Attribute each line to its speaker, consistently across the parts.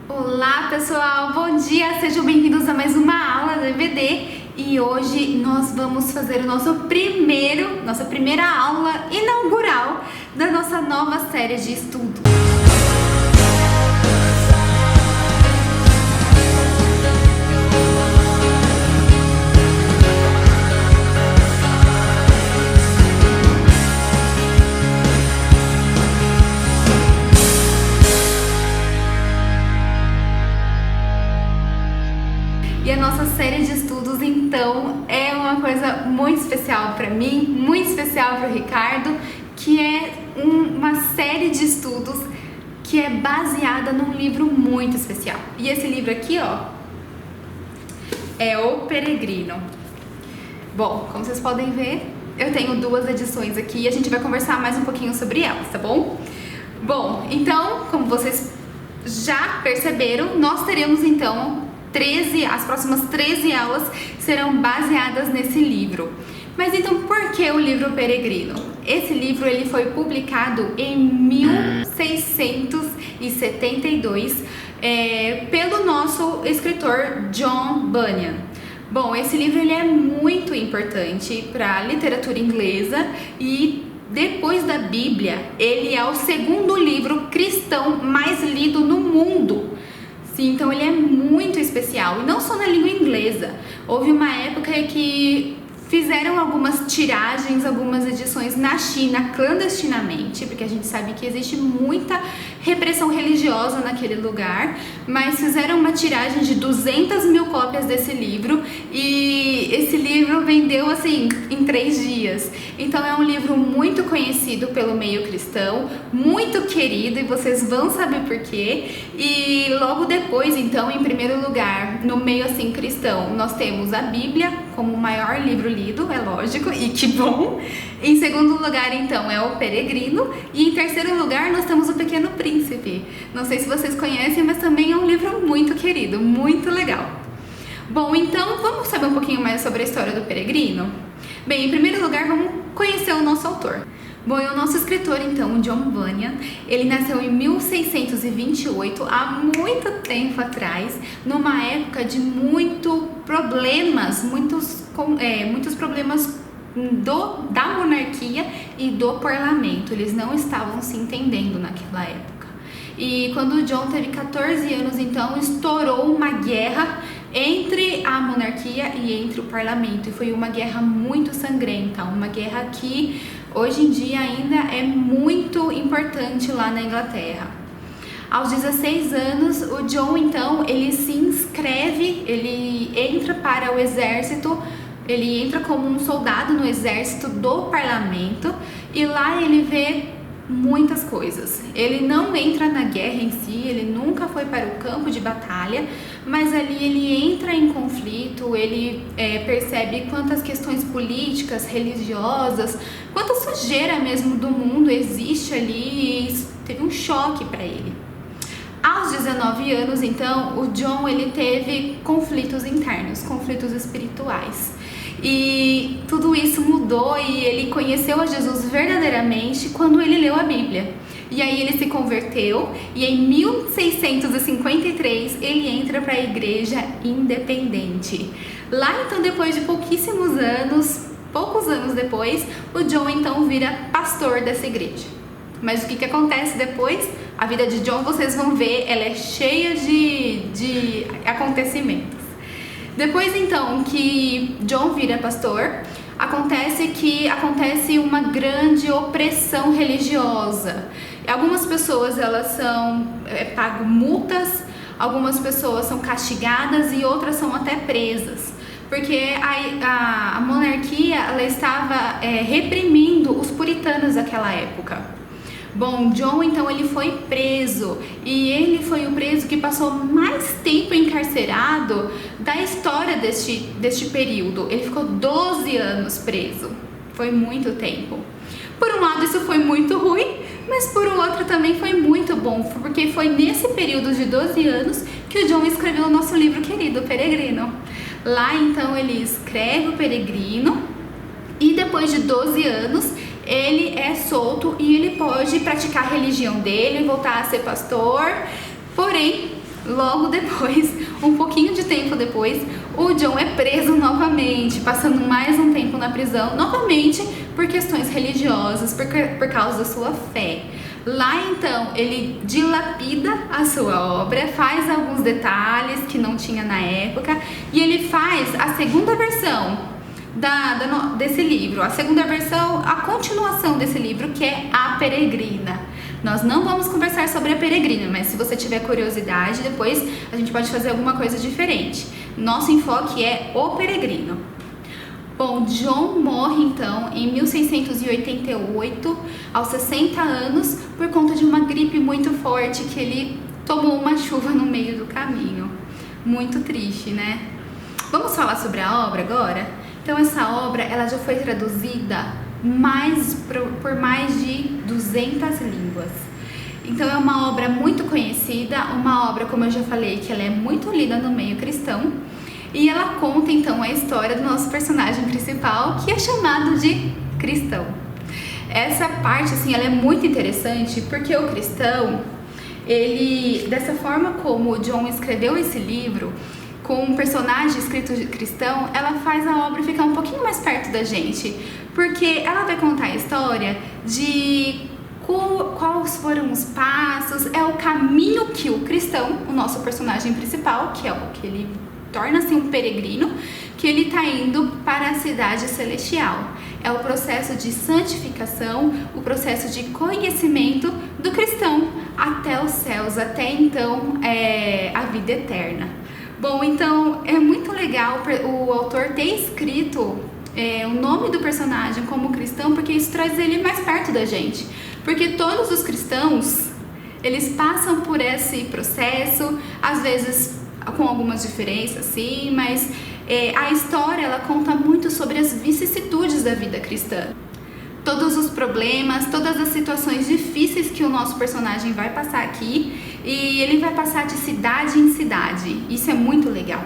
Speaker 1: Olá pessoal, bom dia, sejam bem-vindos a mais uma aula do EBD e hoje nós vamos fazer o nossa primeira aula inaugural da nossa nova série de estudo. E a nossa série de estudos, então, é uma coisa muito especial para mim, muito especial para o Ricardo, que é uma série de estudos que é baseada num livro muito especial. E esse livro aqui, ó, é O Peregrino. Bom, como vocês podem ver, eu tenho duas edições aqui e a gente vai conversar mais um pouquinho sobre elas, tá bom? Bom, então, como vocês já perceberam, nós teremos, então, as próximas 13 aulas serão baseadas nesse livro. Mas então, por que o livro Peregrino? Esse livro ele foi publicado em 1672 pelo nosso escritor John Bunyan. Bom, esse livro ele é muito importante para a literatura inglesa e depois da Bíblia, ele é o segundo livro cristão mais lido no mundo. Sim, então ele é muito especial, e não só na língua inglesa. Houve uma época que fizeram algumas tiragens, algumas edições na China clandestinamente, porque a gente sabe que existe muita repressão religiosa naquele lugar, mas fizeram uma tiragem de 200 mil cópias desse livro, e esse livro vendeu assim em 3 dias. Então é um livro muito conhecido pelo meio cristão, muito querido, e vocês vão saber por quê. E logo depois, então, em primeiro lugar, no meio assim cristão, nós temos a Bíblia como o maior livro lido, é lógico, e que bom. Em segundo lugar, então, é O Peregrino, e em terceiro lugar nós temos O Pequeno Príncipe. Não sei se vocês conhecem, mas também é um livro muito querido, muito legal. Bom, então vamos saber um pouquinho mais sobre a história do Peregrino? Bem, em primeiro lugar, vamos conhecer o nosso autor. Bom, e o nosso escritor, então, John Bunyan, ele nasceu em 1628, há muito tempo atrás, numa época de muitos problemas da monarquia e do parlamento. Eles não estavam se entendendo naquela época. E quando o John teve 14 anos, então, estourou uma guerra entre a monarquia e entre o parlamento, e foi uma guerra muito sangrenta, uma guerra que hoje em dia ainda é muito importante lá na Inglaterra. Aos 16 anos, o John, então, ele se inscreve, ele entra para o exército, ele entra como um soldado no exército do parlamento, e lá ele vê muitas coisas. Ele não entra na guerra em si, ele nunca foi para o campo de batalha, mas ali ele entra em conflito, ele percebe quantas questões políticas, religiosas, quanta sujeira mesmo do mundo existe ali, e teve um choque para ele. Aos 19 anos, então, o John ele teve conflitos internos, conflitos espirituais. E tudo isso mudou, e ele conheceu a Jesus verdadeiramente quando ele leu a Bíblia. E aí ele se converteu, e em 1653 ele entra para a Igreja Independente. Lá então, depois de poucos anos depois, o John então vira pastor dessa igreja. Mas o que acontece depois? A vida de John, vocês vão ver, ela é cheia de acontecimentos. Depois então que John vira pastor, acontece uma grande opressão religiosa. Algumas pessoas elas são pagam multas, algumas pessoas são castigadas e outras são até presas, porque a monarquia ela estava reprimindo os puritanos daquela época. Bom, John então ele foi preso, e ele foi o preso que passou mais tempo encarcerado da história deste período. Ele ficou 12 anos preso, foi muito tempo. Por um lado isso foi muito ruim, mas por outro também foi muito bom, porque foi nesse período de 12 anos que o John escreveu o nosso livro querido, Peregrino. Lá então ele escreve o Peregrino, e depois de 12 anos ele é solto e ele pode praticar a religião dele, voltar a ser pastor. Porém, logo depois, um pouquinho de tempo depois, o John é preso novamente, passando mais um tempo na prisão, novamente por questões religiosas, por causa da sua fé. Lá então ele dilapida a sua obra, faz alguns detalhes que não tinha na época e ele faz a segunda versão desse livro, a segunda versão, a continuação desse livro, que é A Peregrina. Nós não vamos conversar sobre A Peregrina, mas se você tiver curiosidade, depois a gente pode fazer alguma coisa diferente. Nosso enfoque é O Peregrino. Bom, John morre então em 1688, aos 60 anos, por conta de uma gripe muito forte, que ele tomou uma chuva no meio do caminho. Muito triste, né? Vamos falar sobre a obra agora? Então essa obra ela já foi traduzida por mais de 200 línguas. Então é uma obra muito conhecida, uma obra, como eu já falei, que ela é muito lida no meio cristão. E ela conta então a história do nosso personagem principal, que é chamado de cristão. Essa parte assim, ela é muito interessante, porque o cristão, ele, dessa forma como o John escreveu esse livro, com um personagem escrito de cristão, ela faz a obra ficar um pouquinho mais perto da gente, porque ela vai contar a história de quais foram os passos, é o caminho que o cristão, o nosso personagem principal, que é o que ele torna-se um peregrino, que ele está indo para a cidade celestial. É o processo de santificação, o processo de conhecimento do cristão até os céus, até então a vida eterna. Bom, então é muito legal o autor ter escrito o nome do personagem como cristão, porque isso traz ele mais perto da gente. Porque todos os cristãos, eles passam por esse processo, às vezes com algumas diferenças, sim, mas a história ela conta muito sobre as vicissitudes da vida cristã. Todos os problemas, todas as situações difíceis que o nosso personagem vai passar aqui, e ele vai passar de cidade em cidade. Isso é muito legal.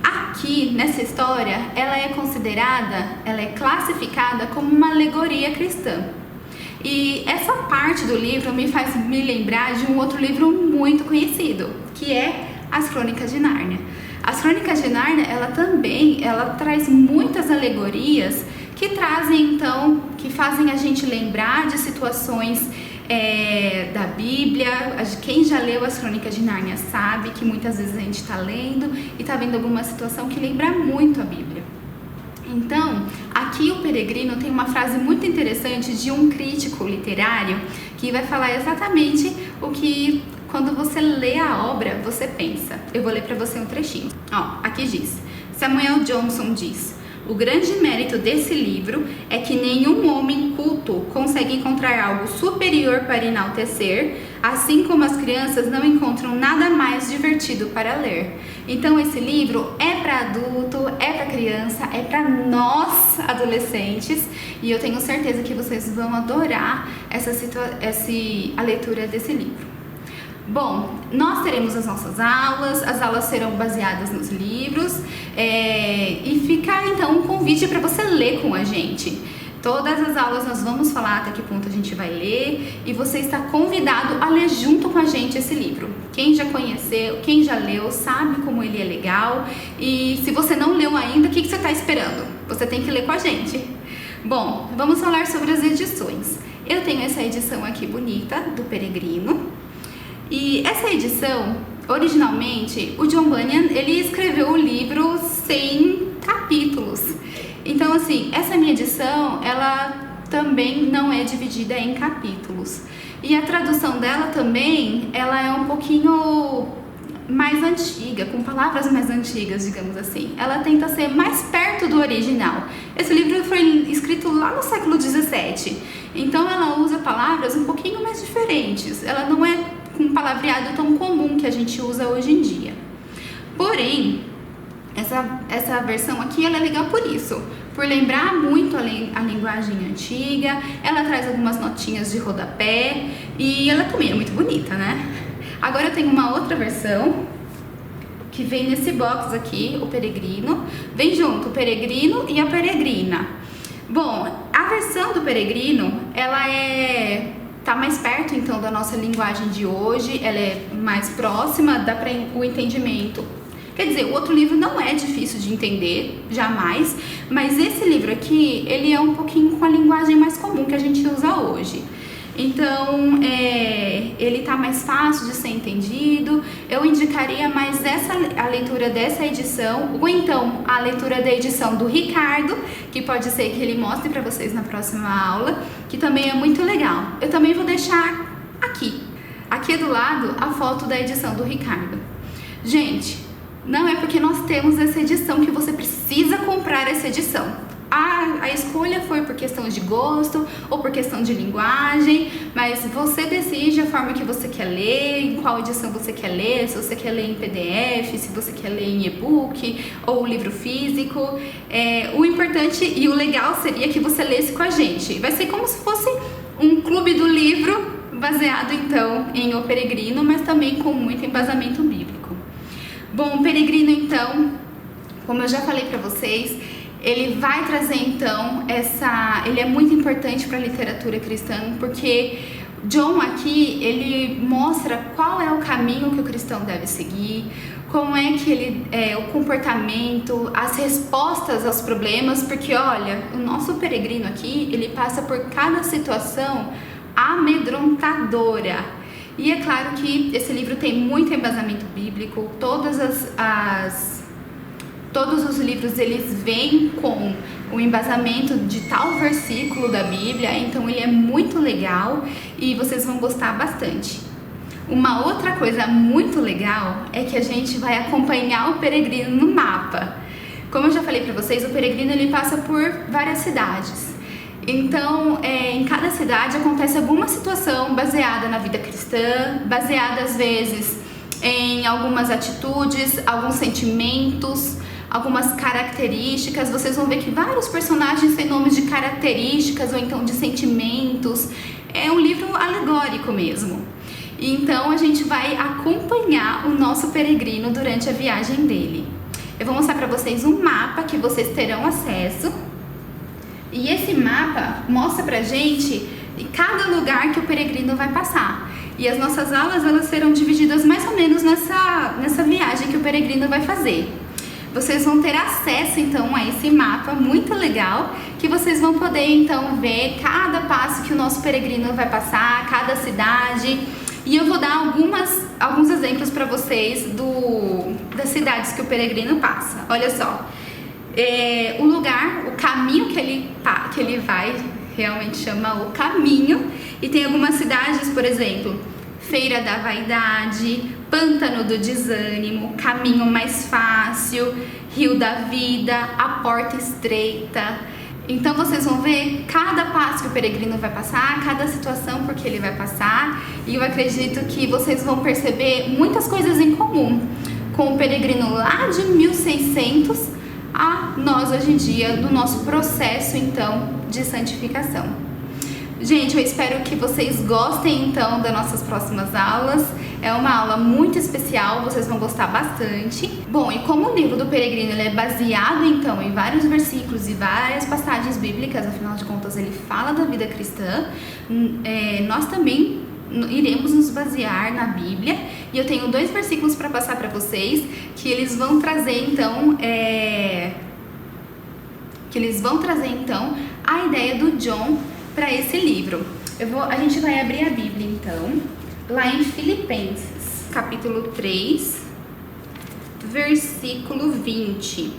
Speaker 1: Aqui, nessa história, ela é classificada como uma alegoria cristã. E essa parte do livro me faz me lembrar de um outro livro muito conhecido, que é As Crônicas de Nárnia. As Crônicas de Nárnia, ela traz muitas alegorias que trazem então, que fazem a gente lembrar de situações da Bíblia. Quem já leu As Crônicas de Nárnia sabe que muitas vezes a gente está lendo e está vendo alguma situação que lembra muito a Bíblia. Então, aqui o Peregrino tem uma frase muito interessante de um crítico literário que vai falar exatamente o que, quando você lê a obra, você pensa. Eu vou ler para você um trechinho. Aqui diz: Samuel Johnson diz: o grande mérito desse livro é que nenhum homem culto consegue encontrar algo superior para enaltecer, assim como as crianças não encontram nada mais divertido para ler. Então esse livro é para adulto, é para criança, é para nós adolescentes, e eu tenho certeza que vocês vão adorar a leitura desse livro. Bom, nós teremos as nossas aulas, as aulas serão baseadas nos livros, e fica então um convite para você ler com a gente. Todas as aulas nós vamos falar até que ponto a gente vai ler, e você está convidado a ler junto com a gente esse livro. Quem já conheceu, quem já leu, sabe como ele é legal, e se você não leu ainda, o que você está esperando? Você tem que ler com a gente. Bom, vamos falar sobre as edições. Eu tenho essa edição aqui bonita, do Peregrino. E essa edição, originalmente, o John Bunyan, ele escreveu o livro sem capítulos. Então, assim, essa minha edição, ela também não é dividida em capítulos. E a tradução dela também, ela é um pouquinho mais antiga, com palavras mais antigas, digamos assim. Ela tenta ser mais perto do original. Esse livro foi escrito lá no século XVII. Então, ela usa palavras um pouquinho mais diferentes. Ela não é com um palavreado tão comum que a gente usa hoje em dia. Porém, essa versão aqui ela é legal por isso, por lembrar muito a linguagem antiga. Ela traz algumas notinhas de rodapé e ela também é muito bonita, né? Agora eu tenho uma outra versão que vem nesse box aqui, o Peregrino. Vem junto o Peregrino e a Peregrina. Bom, a versão do Peregrino, ela é tá mais perto então da nossa linguagem de hoje, ela é mais próxima, dá para o entendimento. Quer dizer, o outro livro não é difícil de entender, jamais, mas esse livro aqui, ele é um pouquinho com a linguagem mais comum que a gente usa hoje. Então, ele tá mais fácil de ser entendido. Eu indicaria mais a leitura dessa edição, ou então a leitura da edição do Ricardo, que pode ser que ele mostre para vocês na próxima aula, que também é muito legal. Eu também vou deixar aqui do lado, a foto da edição do Ricardo. Gente, não é porque nós temos essa edição que você precisa comprar essa edição. A escolha foi por questão de gosto ou por questão de linguagem, mas você decide a forma que você quer ler, em qual edição você quer ler, se você quer ler em PDF, se você quer ler em e-book ou livro físico. O importante e o legal seria que você lesse com a gente. Vai ser como se fosse um clube do livro, baseado então em O Peregrino, mas também com muito embasamento bíblico. Bom, o Peregrino então, como eu já falei para vocês, ele vai trazer então ele é muito importante para a literatura cristã, porque John aqui, ele mostra qual é o caminho que o cristão deve seguir, como é que o comportamento, as respostas aos problemas, porque olha, o nosso peregrino aqui, ele passa por cada situação amedrontadora. E é claro que esse livro tem muito embasamento bíblico, todos os livros eles vêm com o embasamento de tal versículo da Bíblia, então ele é muito legal e vocês vão gostar bastante. Uma outra coisa muito legal é que a gente vai acompanhar o peregrino no mapa. Como eu já falei para vocês, o peregrino ele passa por várias cidades. Então, em cada cidade acontece alguma situação baseada na vida cristã, baseada às vezes em algumas atitudes, alguns sentimentos, algumas características. Vocês vão ver que vários personagens têm nomes de características ou então de sentimentos. É um livro alegórico mesmo. Então a gente vai acompanhar o nosso peregrino durante a viagem dele. Eu vou mostrar para vocês um mapa que vocês terão acesso. E esse mapa mostra pra gente cada lugar que o peregrino vai passar. E as nossas aulas elas serão divididas mais ou menos nessa viagem que o peregrino vai fazer. Vocês vão ter acesso então a esse mapa muito legal, que vocês vão poder então ver cada passo que o nosso peregrino vai passar, cada cidade. E eu vou dar alguns exemplos para vocês das cidades que o peregrino passa. Olha só, o caminho que ele vai, realmente chama o caminho. E tem algumas cidades, por exemplo, Feira da Vaidade, Pântano do Desânimo, Caminho Mais Fácil, Rio da Vida, A Porta Estreita. Então vocês vão ver cada passo que o peregrino vai passar, cada situação porque ele vai passar, e eu acredito que vocês vão perceber muitas coisas em comum com o peregrino lá de 1600 a nós hoje em dia, no nosso processo então de santificação. Gente, eu espero que vocês gostem então das nossas próximas aulas. É uma aula muito especial, vocês vão gostar bastante. Bom, e como o livro do Peregrino ele é baseado então em vários versículos e várias passagens bíblicas, afinal de contas ele fala da vida cristã, nós também iremos nos basear na Bíblia. E eu tenho 2 versículos para passar para vocês, que eles vão trazer então a ideia do John para esse livro. A gente vai abrir a Bíblia então, lá em Filipenses, capítulo 3, versículo 20.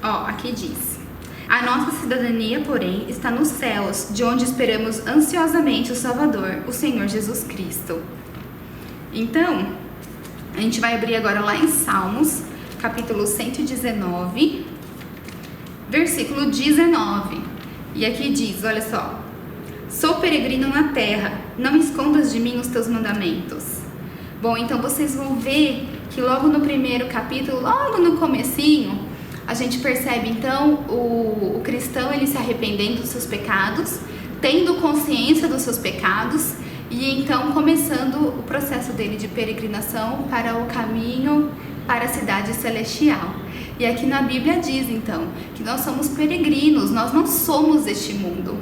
Speaker 1: Aqui diz: a nossa cidadania, porém, está nos céus, de onde esperamos ansiosamente o Salvador, o Senhor Jesus Cristo. Então, a gente vai abrir agora lá em Salmos, capítulo 119, versículo 19. E aqui diz, olha só: sou peregrino na terra, não escondas de mim os teus mandamentos. Bom, então vocês vão ver que logo no primeiro capítulo, logo no comecinho, a gente percebe então o cristão ele se arrependendo dos seus pecados, tendo consciência dos seus pecados e então começando o processo dele de peregrinação para o caminho para a cidade celestial. E aqui na Bíblia diz então que nós somos peregrinos, nós não somos deste mundo.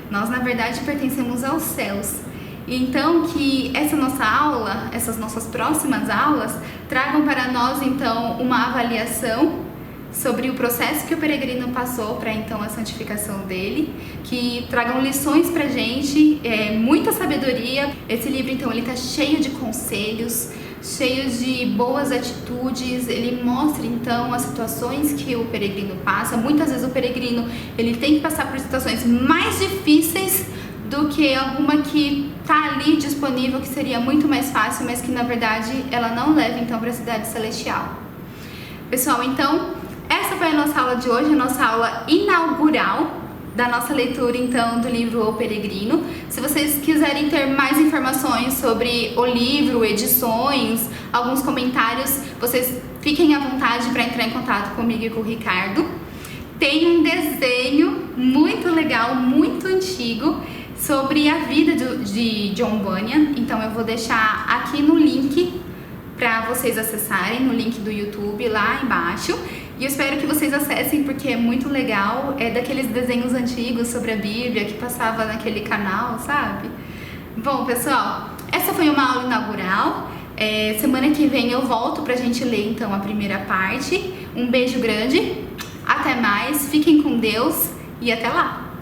Speaker 1: Nós, na verdade, pertencemos aos céus. Então, que essa nossa aula, essas nossas próximas aulas, tragam para nós, então, uma avaliação sobre o processo que o peregrino passou para, então, a santificação dele, que tragam lições pra gente, muita sabedoria. Esse livro, então, ele tá cheio de conselhos, cheio de boas atitudes, ele mostra então as situações que o peregrino passa. Muitas vezes o peregrino ele tem que passar por situações mais difíceis do que alguma que tá ali disponível, que seria muito mais fácil, mas que na verdade ela não leva então para a cidade celestial. Pessoal, então essa foi a nossa aula de hoje, a nossa aula inaugural da nossa leitura então do livro O Peregrino. Se vocês quiserem ter mais informações sobre o livro, edições, alguns comentários, vocês fiquem à vontade para entrar em contato comigo e com o Ricardo. Tem um desenho muito legal, muito antigo, sobre a vida de John Bunyan, então eu vou deixar aqui no link para vocês acessarem, no link do YouTube lá embaixo. E eu espero que vocês acessem porque é muito legal, é daqueles desenhos antigos sobre a Bíblia que passava naquele canal, sabe? Bom, pessoal, essa foi uma aula inaugural. Semana que vem eu volto pra gente ler então a primeira parte. Um beijo grande, até mais, fiquem com Deus e até lá!